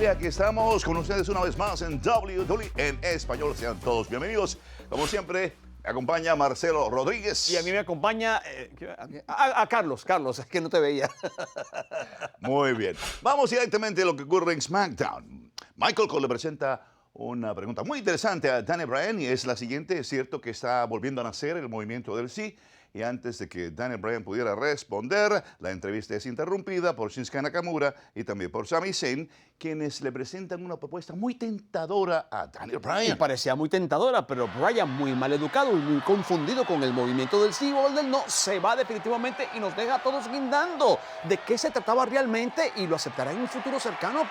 familia, aquí estamos con ustedes una vez más en WWE en español. Sean todos bienvenidos. Como siempre, me acompaña Marcelo Rodríguez. Y a mí me acompaña a Carlos. Carlos, es que no te veía. Muy bien. Vamos directamente a lo que ocurre en SmackDown. Michael Cole le presenta una pregunta muy interesante a Daniel Bryan y es la siguiente. Es cierto que está volviendo a nacer el movimiento del sí. Y antes de que Daniel Bryan pudiera responder, la entrevista es interrumpida por Shinsuke Nakamura y también por Sami Zayn, quienes le presentan una propuesta muy tentadora a Daniel Bryan. Y parecía muy tentadora, pero Bryan, muy mal educado y muy confundido con el movimiento del sí o el del no, se va definitivamente y nos deja a todos guindando de qué se trataba realmente y lo aceptará en un futuro cercano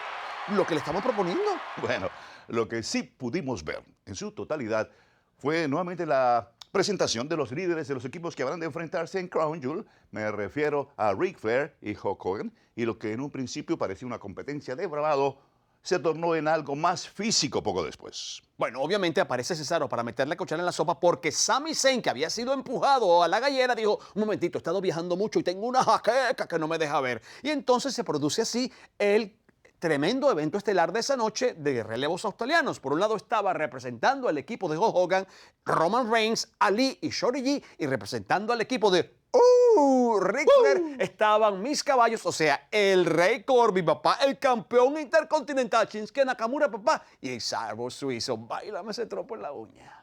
lo que le estamos proponiendo. Bueno, lo que sí pudimos ver en su totalidad fue nuevamente la presentación de los líderes de los equipos que habrán de enfrentarse en Crown Jewel. Me refiero a Ric Flair y Hulk Hogan. Y lo que en un principio parecía una competencia de bravado se tornó en algo más físico poco después. Bueno, obviamente aparece Cesaro para meterle cuchara en la sopa porque Sami Zayn, que había sido empujado a la gallera, dijo, un momentito, he estado viajando mucho y tengo una jaqueca que no me deja ver. Y entonces se produce así el tremendo evento estelar de esa noche de relevos australianos. Por un lado estaba representando al equipo de Hulk Hogan, Roman Reigns, Ali y Shorty G, y representando al equipo de Ric Flair estaban mis caballos, o sea, el Rey Corbin, papá, el campeón intercontinental, Shinsuke Nakamura, papá, y el Cyborg suizo. Báilame ese tropo en la uña.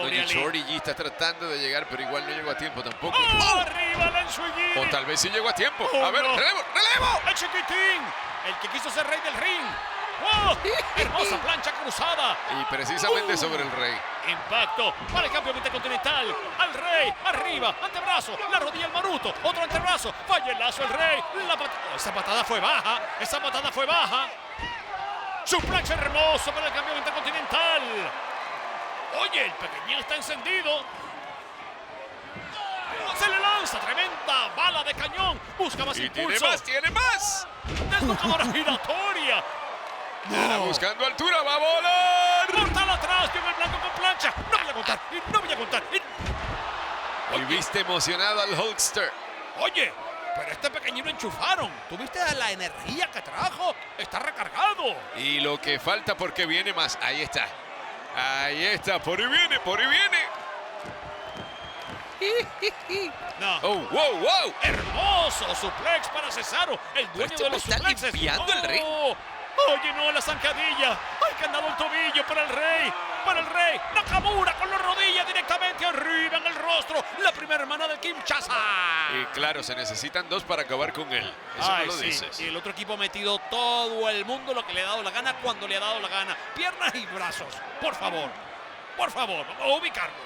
Oye, Shorty G está tratando de llegar, pero igual no llegó a tiempo tampoco. ¡Arriba el Ensuigi! O tal vez sí llegó a tiempo. A ver, relevo, relevo. ¡El chiquitín! El que quiso ser rey del ring. ¡Wow! ¡Hermosa plancha cruzada! Y precisamente sobre el rey. Impacto para el campeón intercontinental. Al rey, arriba, antebrazo, la rodilla al maruto, otro antebrazo, falla el lazo el rey. Esa patada fue baja, esa patada fue baja. Su plancha hermoso para el campeón intercontinental. Oye, el pequeñín está encendido. Se le lanza tremenda bala de cañón. Busca más impulso. Tiene más. Desnucadora giratoria. Está buscando altura, va a volar. Mortal atrás, John el Blanco con plancha. No voy a contar, no voy a contar. Y viste emocionado al Hulkster. Oye, pero este pequeñín lo enchufaron. ¿Tuviste la energía que trajo? Está recargado. Y lo que falta porque viene más. Ahí está. Ahí está, por ahí viene, por ahí viene. No. Oh, wow, wow. Hermoso suplex para Cesaro, el dueño de los está suplexes. limpiando el ring. Oye, no, la zancadilla. ¡Ay, que han dado el tobillo para el rey! ¡Para el rey! ¡Nakamura con la rodilla directamente arriba en el rostro! ¡La primera hermana del Kinshasa! Y claro, se necesitan dos para acabar con él. Eso no lo dices. Y el otro equipo ha metido todo el mundo lo que le ha dado la gana cuando le ha dado la gana. Piernas y brazos. Por favor. Por favor. Vamos a ubicarnos.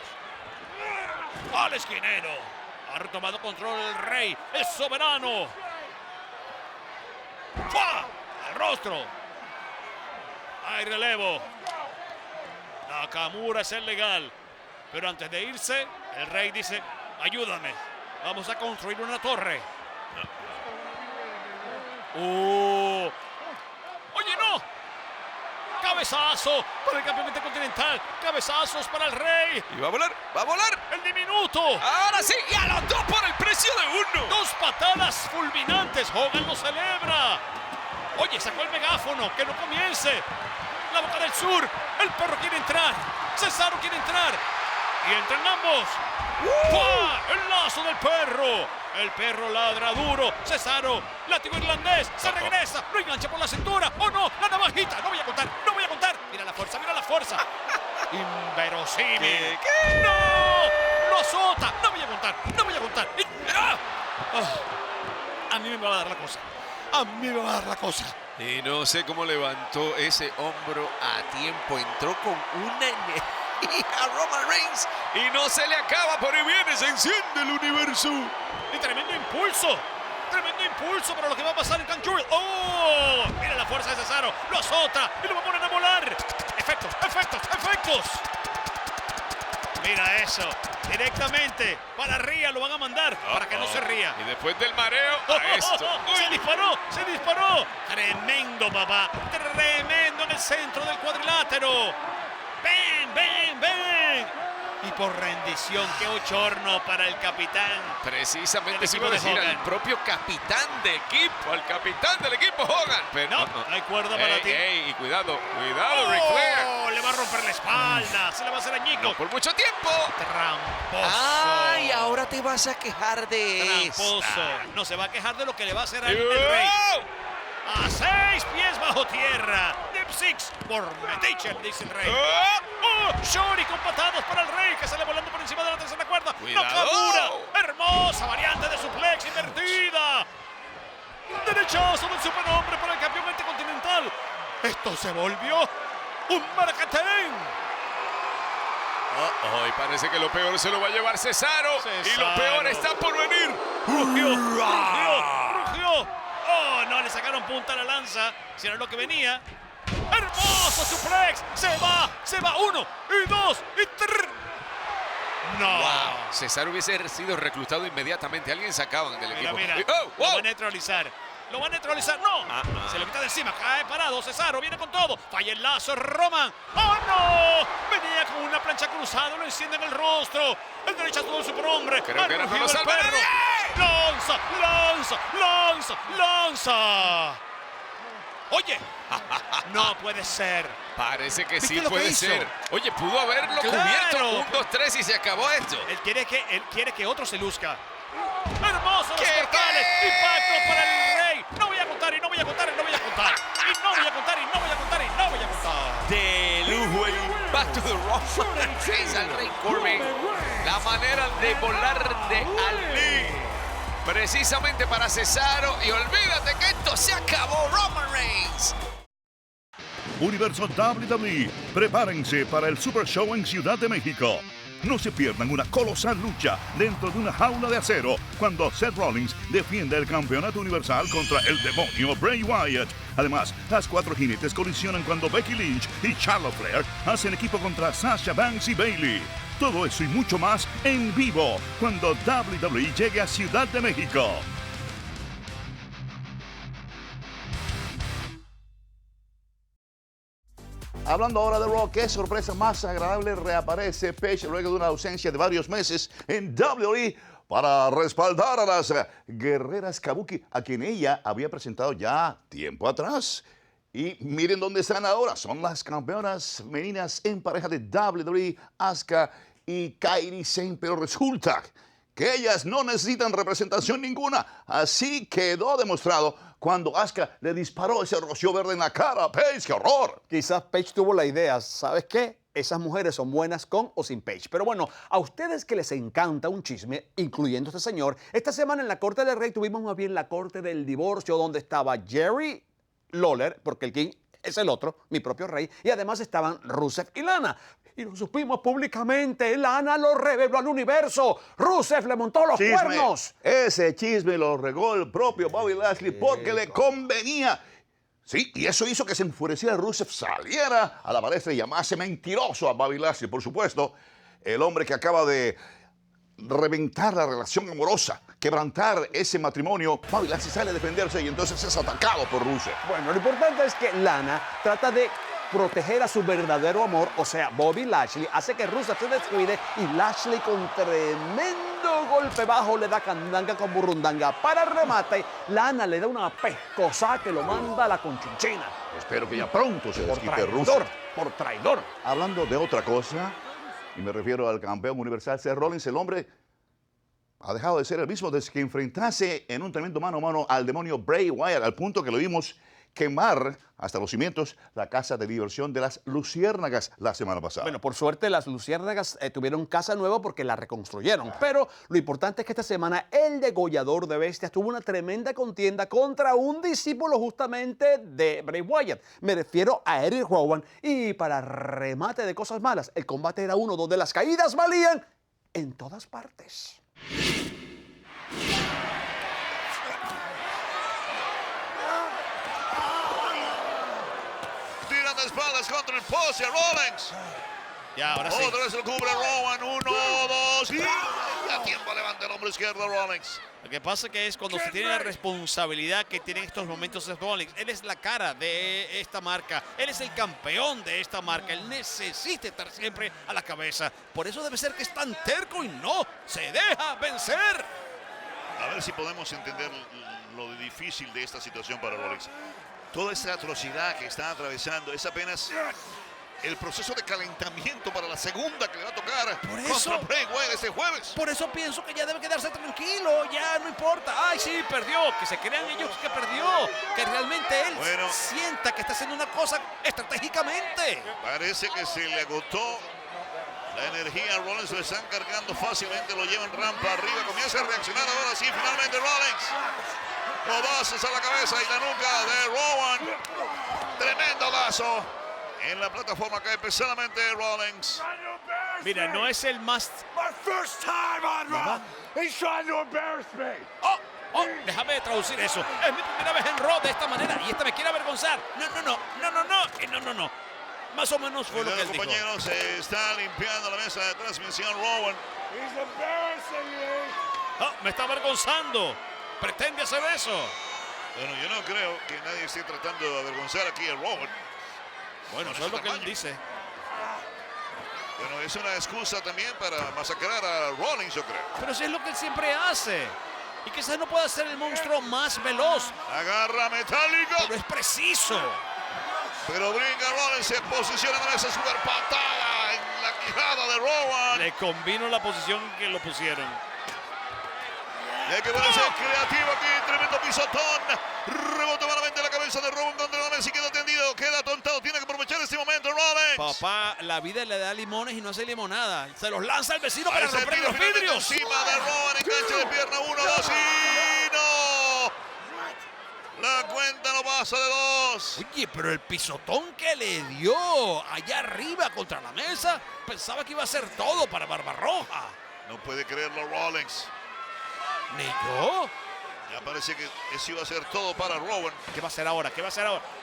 Al esquinero. Ha retomado control el rey. El soberano. ¡Fua! Al rostro. Hay relevo. Nakamura es el legal. Pero antes de irse, el rey dice, ayúdame. Vamos a construir una torre. Oye, no. Cabezazo para el campeón intercontinental. Cabezazos para el rey. Y va a volar, va a volar. El diminuto. Ahora sí, y a los dos por el precio de uno. Dos patadas fulminantes. Hogan lo celebra. Oye, sacó el megáfono. Que no comience. La Boca del Sur. El perro quiere entrar. Cesaro quiere entrar. Y entran ambos. ¡Pua! El lazo del perro. El perro ladra duro. Cesaro, látigo irlandés. Se regresa. Lo engancha por la cintura. ¡Oh no! La navajita. No voy a contar. No voy a contar. Mira la fuerza. Mira la fuerza. Inverosímil. ¿Qué? ¡No! Lo azota. No voy a contar. No voy a contar. A mí me va a dar la cosa. A mí me va a dar la cosa. Y no sé cómo levantó ese hombro a tiempo. Entró con una energía a Roman Reigns. Y no se le acaba. Por ahí viene. Se enciende el universo. Y tremendo impulso. Tremendo impulso para lo que va a pasar en Crown Jewel. ¡Oh! Mira la fuerza de Cesaro. Lo azota. Y lo va a poner a volar. Efectos, efectos, efectos. Mira eso. Directamente para Ría lo van a mandar. Para que no se ría. Y después del mareo a esto. Se disparó, se disparó. Tremendo, papá. Tremendo en el centro del cuadrilátero. ¡Ven, ven, ven! Y por rendición, qué bochorno para el capitán. Precisamente El se equipo iba a de decir Hogan. al propio capitán de equipo, al capitán del equipo Hogan. Pero No, no hay cuerda para ti. Ey, y cuidado, Ric Flair. ¡Oh! Le va a romper la espalda, se le va a hacer añicos. No por mucho tiempo. Tramposo. Ay, ahora te vas a quejar de Tramposo. esta. No se va a quejar de lo que le va a hacer al rey. A 6 pies bajo tierra. Dip Six por Metiche, dice el rey. Shori con patadas para el rey que sale volando por encima de la tercera cuerda. Cuidado. Nakamura. Hermosa variante de suplex invertida. Derechazo del superhombre para el campeón intercontinental. Esto se volvió un maracatén. Y parece que lo peor se lo va a llevar Cesaro. Y lo Cesaro. peor está por venir. Rugió. Oh, no le sacaron punta a la lanza, si era lo que venía. ¡Hermoso suplex! Se va 1 y 2 y 3. No. Wow. Cesaro hubiese sido reclutado inmediatamente. Alguien sacaban del equipo. Mira. Oh, Lo va wow. a neutralizar. Lo va a neutralizar. ¡No! Se lo quita de encima. Cae parado. Cesaro viene con todo. Falla el lazo. Roman. ¡Oh, no! Venía con una plancha cruzada. Lo enciende en el rostro. El derechazo del superhombre. Creo que no rugido lo el salva perro. ¡Lanza! Oye. No puede ser. Parece que sí ¿Viste lo que puede hizo? ser. Oye, pudo haberlo Claro. cubierto. 1, 2, 3 y se acabó esto. Él quiere que otro se luzca. ¡Hermoso los ¿Qué? portales! ¡Impacto para el rey! No voy a contar y no voy a contar y no voy a contar. Y no voy a contar y no voy a contar y no voy a contar. De lujo el impacto de Roman Reigns al Rey Corbin. La manera de volar de Ali. Precisamente para Cesaro. Y olvídate que esto se acabó. Roman Reigns. Universo WWE, prepárense para el Super Show en Ciudad de México. No se pierdan una colosal lucha dentro de una jaula de acero cuando Seth Rollins defiende el campeonato universal contra el demonio Bray Wyatt. Además, las 4 jinetes colisionan cuando Becky Lynch y Charlotte Flair hacen equipo contra Sasha Banks y Bayley. Todo eso y mucho más en vivo cuando WWE llegue a Ciudad de México. Hablando ahora de Raw, qué sorpresa más agradable, reaparece Paige luego de una ausencia de varios meses en WWE para respaldar a las guerreras Kabuki, a quien ella había presentado ya tiempo atrás. Y miren dónde están ahora, son las campeonas femeninas en pareja de WWE, Asuka y Kairi Sane, pero resulta que ellas no necesitan representación ninguna. Así quedó demostrado cuando Asuka le disparó ese rocío verde en la cara a Paige. ¡Qué horror! Quizás Paige tuvo la idea, ¿sabes qué? Esas mujeres son buenas con o sin Paige. Pero bueno, a ustedes que les encanta un chisme, incluyendo este señor, esta semana en la Corte del Rey tuvimos más bien la Corte del Divorcio, donde estaba Jerry Lawler, porque el King es el otro, mi propio rey, y además estaban Rusev y Lana. Y lo supimos públicamente, Lana lo reveló al universo, Rusev le montó los cuernos. Ese chisme lo regó el propio Bobby Lashley porque le convenía. Sí, y eso hizo que se enfureciera Rusev, saliera a la palestra y llamase mentiroso a Bobby Lashley, por supuesto, el hombre que acaba de reventar la relación amorosa, quebrantar ese matrimonio. Bobby Lashley sale a defenderse y entonces es atacado por Rusev. Bueno, lo importante es que Lana trata de proteger a su verdadero amor, o sea, Bobby Lashley, hace que Rusev se descuide y Lashley con tremendo golpe bajo le da candanga con burrundanga. Para el remate, Lana le da una pescosa que lo manda a la conchinchina. Espero que ya pronto se Por desquite traidor, Rusev. por traidor. Hablando de otra cosa, y me refiero al campeón universal Seth Rollins, el hombre ha dejado de ser el mismo desde que enfrentase en un tremendo mano a mano al demonio Bray Wyatt, al punto que lo vimos quemar hasta los cimientos la casa de diversión de las Luciérnagas la semana pasada. Bueno, por suerte las Luciérnagas tuvieron casa nueva porque la reconstruyeron. Pero lo importante es que esta semana el degollador de bestias tuvo una tremenda contienda contra un discípulo justamente de Bray Wyatt. Me refiero a Eric Rowan. Y para remate de cosas malas, el combate era uno donde las caídas valían en todas partes. Tiran de espaldas contra el poste a Rollins. Ya, ahora sí. Otra vez lo cubre Rowan. 1, 2 y... A tiempo levanta el hombro izquierdo Rollins. Lo que pasa que es cuando se tiene la responsabilidad que tiene en estos momentos Seth Rollins. Él es la cara de esta marca. Él es el campeón de esta marca. Él necesita estar siempre a la cabeza. Por eso debe ser que es tan terco y no se deja vencer. A ver si podemos entender lo difícil de esta situación para Rollins. Toda esta atrocidad que está atravesando es apenas el proceso de calentamiento para la segunda que le va a tocar contra Bray Wyatt este jueves. Por eso pienso que ya debe quedarse tranquilo, ya no importa. Ay, sí, perdió, que se crean ellos que perdió, que realmente él sienta que está haciendo una cosa estratégicamente. Parece que se le agotó la energía a Rollins, lo están cargando fácilmente, lo llevan rampa arriba, comienza a reaccionar ahora sí, finalmente Rollins. Codazos a la cabeza y la nuca de Rowan. Tremendo lazo. En la plataforma cae pesadamente Rollins. Mira, no es el más... déjame traducir eso. Es mi primera vez en Raw de esta manera y esta me quiere avergonzar. No. Más o menos fue lo que él dijo. Compañeros, se está limpiando la mesa de transmisión Rowan. Me está avergonzando. Pretende hacer eso. Bueno, yo no creo que nadie esté tratando de avergonzar aquí a Rowan. Bueno, eso es lo que él dice. Bueno, es una excusa también para masacrar a Rollins, yo creo. Pero si es lo que él siempre hace. Y quizás no pueda ser el monstruo más veloz. Agarra metálica. Pero es preciso. Pero brinca Rollins, se posiciona en esa super patada en la quijada de Rowan. Le combino la posición que lo pusieron. Y hay que ponerse creativo aquí, tremendo pisotón. Rebota malamente la cabeza de Rowan contra la mesa y queda tendido, queda atontado. Tiene que aprovechar este momento Rollins. Papá, la vida le da limones y no hace limonada. Se los lanza al vecino para Parece romper los vidrios. Encima de Rowan, enganche de pierna, 1, 2 y no. La cuenta no pasa de 2. Oye, pero el pisotón que le dio allá arriba contra la mesa, pensaba que iba a ser todo para Barbarroja. No puede creerlo Rollins. Ni yo. Ya parece que eso iba a ser todo para Rowan. ¿Qué va a hacer ahora?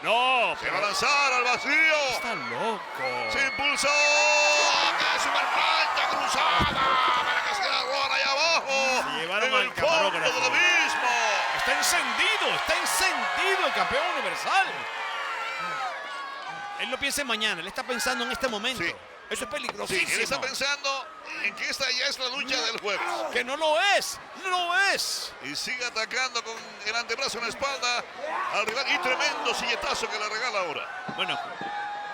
No, Se va a lanzar al vacío. está loco. Se impulsó. ¡Qué super plancha cruzada! Para que se quede Rowan allá abajo. Se llevaron en al el fondo camarógrafo. del abismo. Está encendido el campeón universal. Él no piensa en mañana, él está pensando en este momento. Sí. Eso es Sí, peligrosísimo. él está pensando en que esta ya es la lucha del jueves. Que no lo es. Y sigue atacando con el antebrazo en la espalda al rival. Y tremendo silletazo que le regala ahora. Bueno,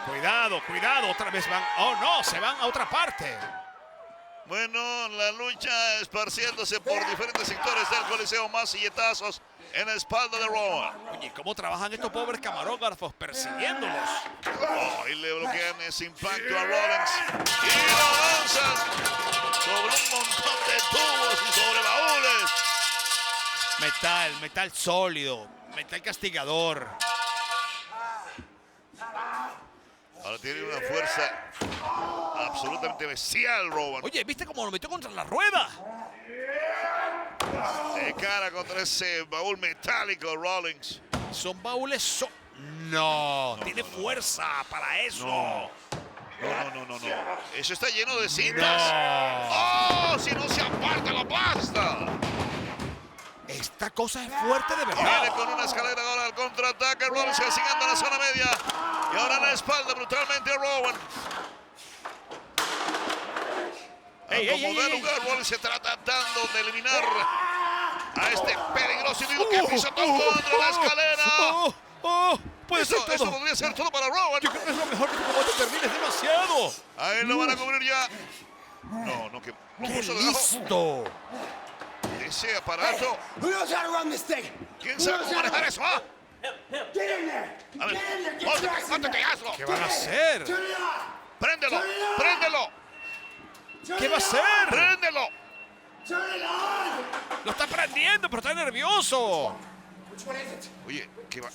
cuidado, otra vez van. Oh no, se van a otra parte. Bueno, la lucha esparciéndose por diferentes sectores del coliseo. Más silletazos en la espalda de Rowan. Oye, ¿cómo trabajan estos pobres camarógrafos persiguiéndolos? Oh, y le bloquean ese impacto a Rollins. Y lo lanzan sobre un montón de tubos y sobre baúles. Metal sólido, metal castigador. Ahora tiene una fuerza absolutamente bestial, Rowan. Oye, ¿viste cómo lo metió contra la rueda? De cara contra ese baúl metálico, Rollins. Son baúles. No, tiene fuerza para eso. No. Eso está lleno de cintas. ¡Oh! Si no se aparta la pasta. Esta cosa es fuerte de Viene verdad. con una escalera ahora al contraataque. Rollins castigando en la zona media. Y ahora en la espalda brutalmente a Rowan. Como de lugar, Rollins se está tratando de eliminar a este peligroso individuo que pisotón contra la escalera. Puede ser Eso todo. podría ser todo para Rowan. Yo creo que es lo mejor que tu combate termine, es demasiado. A él lo van a cubrir ya. No, que ¡Qué puso debajo listo! ese aparato. Who knows how to run this thing? ¿Quién sabe cómo manejar eso? ¿Ah? Get in there! A ver, Get in there! Get your ass in mátate, there! hazlo. ¿Qué van a hacer? Turn it on! Préndelo, préndelo, Turn ¿Qué it va a on! hacer? préndelo. Turn it on! Lo está prendiendo, pero está nervioso. Which one is it? Oye, ¿qué va?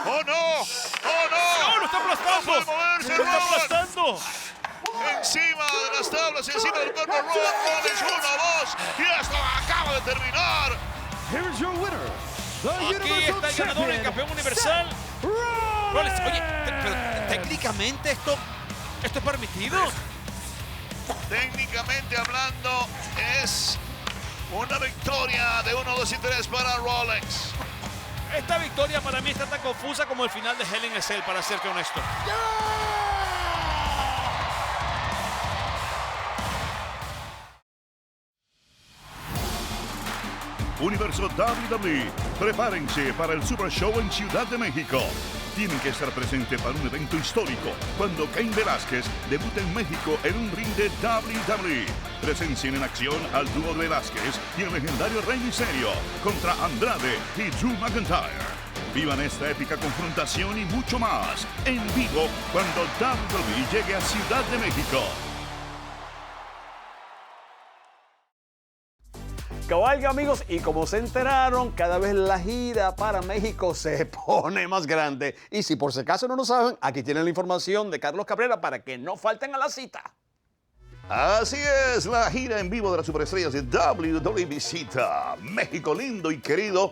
¡Oh, no! ¡Oh, no! ¡No, lo está aplastando! ¡No puede moverse, ¡Lo está Rowan! aplastando! Encima de las tablas, encima del cuerpo, Rowan Rollins, 1, 2, y esto acaba de terminar. Here's your winner, the Aquí Universal está el ganador, el Champion, campeón universal. Rollins. Rollins. Oye, pero técnicamente esto es permitido. Técnicamente hablando, es una victoria de 1, 2 y 3 para Rollins. Esta victoria para mí está tan confusa como el final de Hell in a Cell, para serte honesto. Universo WWE, prepárense para el Super Show en Ciudad de México. Tienen que estar presentes para un evento histórico cuando Cain Velázquez debuta en México en un ring de WWE. Presencien en acción al dúo de Velázquez y el legendario Rey Mysterio contra Andrade y Drew McIntyre. Vivan esta épica confrontación y mucho más en vivo cuando WWE llegue a Ciudad de México. Cabalga, amigos, y como se enteraron, cada vez la gira para México se pone más grande. Y si por si acaso no lo saben, aquí tienen la información de Carlos Cabrera para que no falten a la cita. Así es, la gira en vivo de las superestrellas de WWE visita México lindo y querido.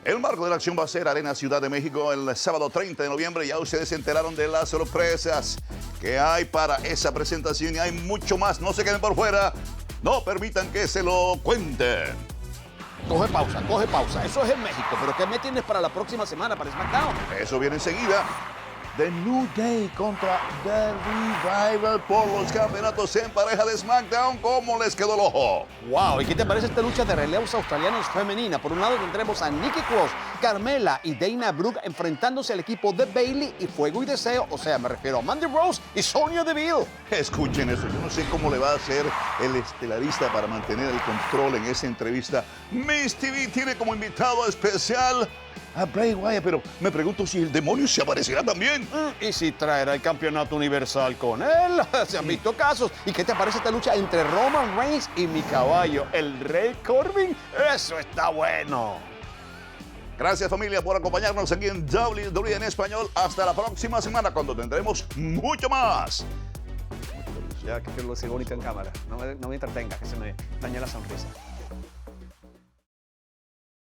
El marco de la acción va a ser Arena Ciudad de México el sábado 30 de noviembre. Ya ustedes se enteraron de las sorpresas que hay para esa presentación y hay mucho más. No se queden por fuera. No permitan que se lo cuenten. Coge pausa. Eso es en México. ¿Pero qué me tienes para la próxima semana, para SmackDown? Eso viene enseguida. The New Day contra The Revival por los campeonatos en pareja de SmackDown. ¿Cómo les quedó el ojo? Wow, ¿y qué te parece esta lucha de relevos australianos femenina? Por un lado tendremos a Nikki Cross, Carmela y Dana Brooke enfrentándose al equipo de Bayley y Fuego y Deseo. O sea, me refiero a Mandy Rose y Sonya Deville. Escuchen eso, yo no sé cómo le va a hacer el estelarista para mantener el control en esa entrevista. Miss TV tiene como invitado especial a Bray Wyatt, pero me pregunto si el demonio se aparecerá también. ¿Y si traerá el campeonato universal con él? Se han visto casos. ¿Y qué te parece esta lucha entre Roman Reigns y mi caballo, el Rey Corbin? Eso está bueno. Gracias, familia, por acompañarnos aquí en WWE en español. Hasta la próxima semana, cuando tendremos mucho más. Ya que lo sigo única en cámara. No me entretenga, que se me dañe la sonrisa.